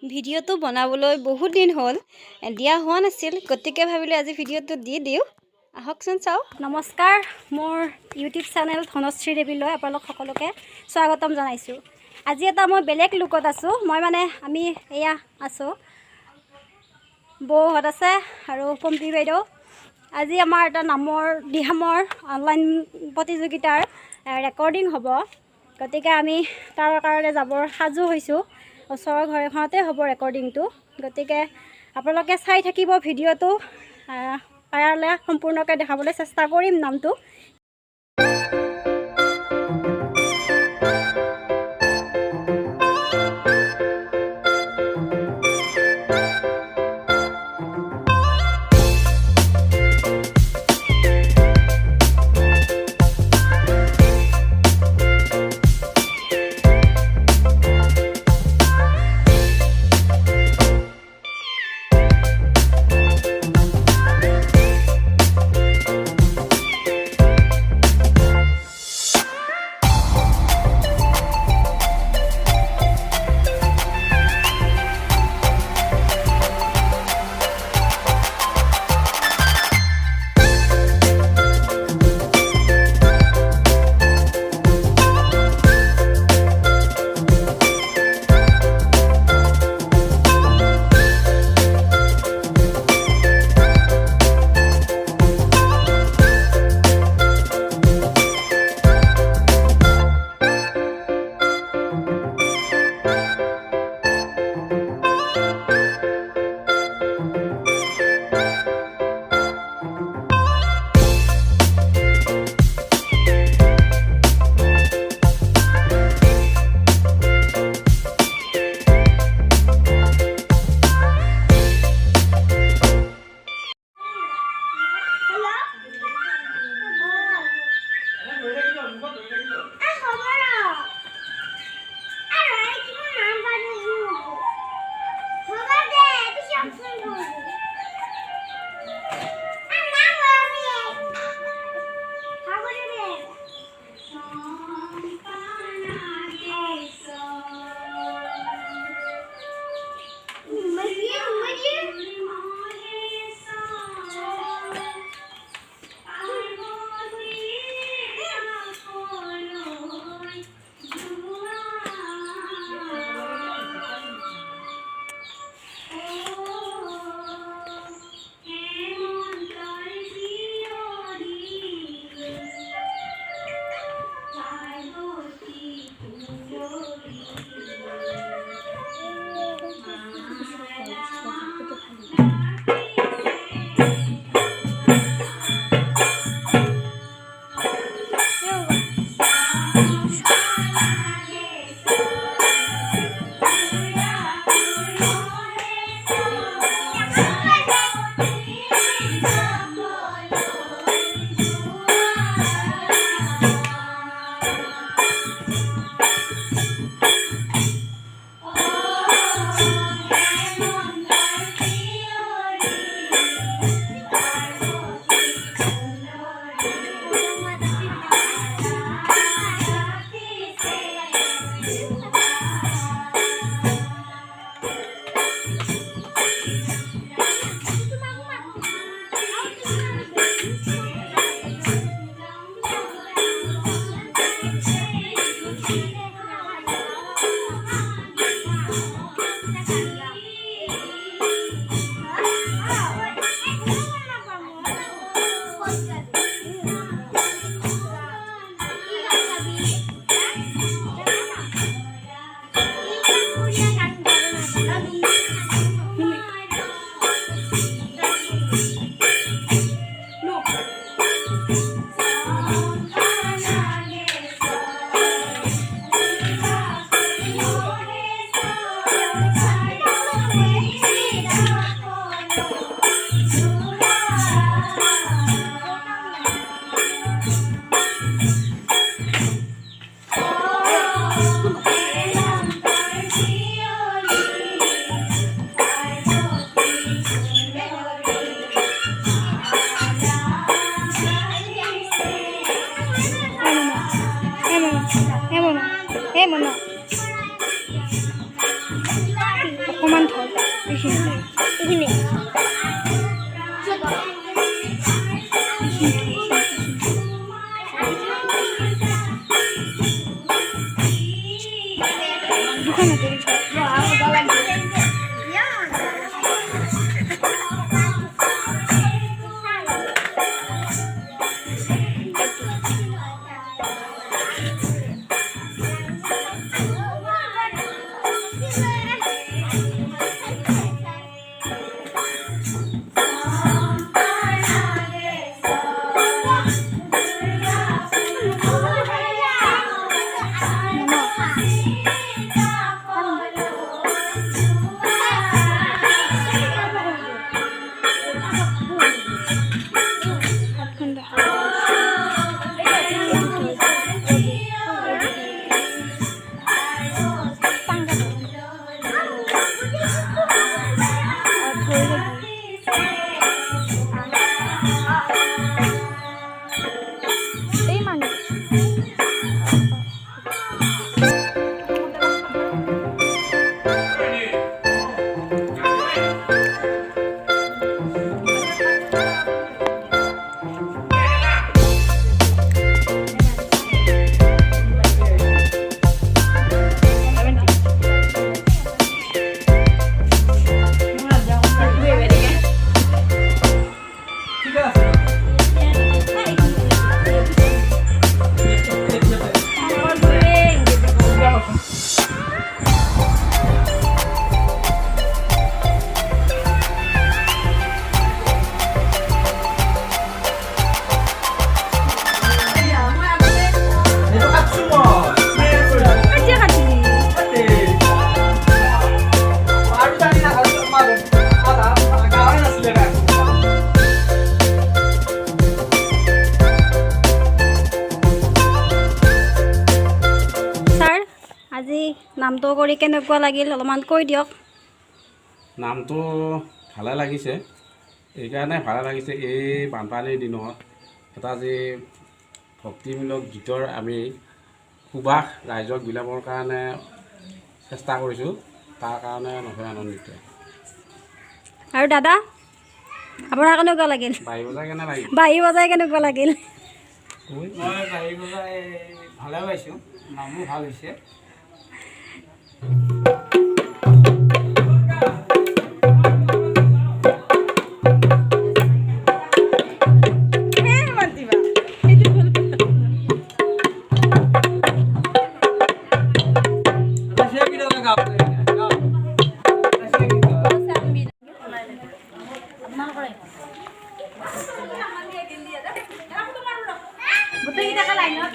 ভিডিঅ'টো বনাবলৈ বহুত দিন হ'ল দিয়া হোৱা নাছিল গতিকে ভাবিলোঁ আজি ভিডিঅ'টো দি দিওঁ আহকচোন চাওক নমস্কাৰ মোৰ ইউটিউব চেনেল ধনশ্ৰী দেৱীলৈ আপোনালোক সকলোকে স্বাগতম জনাইছোঁ আজি এটা মই বেলেগ লুকত আছোঁ মই মানে আমি এয়া আছোঁ বৌহঁত আছে আৰু পম্পী বাইদেউ আজি আমাৰ এটা নামৰ দিহামৰ অনলাইন প্ৰতিযোগিতাৰ ৰেকৰ্ডিং হ'ব গতিকে আমি তাৰ কাৰণে যাবৰ সাজু হৈছোঁ ওচৰৰ ঘৰ এখনতে হ'ব ৰেকৰ্ডিংটো গতিকে আপোনালোকে চাই থাকিব ভিডিঅ'টো পাৰিলে সম্পূৰ্ণকৈ দেখাবলৈ চেষ্টা কৰিম নামটো অকণমান ধৰ এইখিনি এইখিনি আজি নামটো কৰি কেনেকুৱা লাগিল অলপমান কৈ দিয়ক নামটো ভালে লাগিছে এইকাৰণে ভালে লাগিছে এই বানপানীৰ দিনত এটা যে ভক্তিমূলক গীতৰ আমি সুবাস ৰাইজক বিলাবৰ কাৰণে চেষ্টা কৰিছোঁ তাৰ কাৰণে নথৈ আনন্দিত আৰু দাদা আপোনাৰ কেনেকুৱা লাগিল বাঁহী বজাই কেনেকুৱা লাগিল মই বাঁহী বজাই ভালে পাইছোঁ নামো ভাল হৈছে গোটেইকেইটাকে লাইনত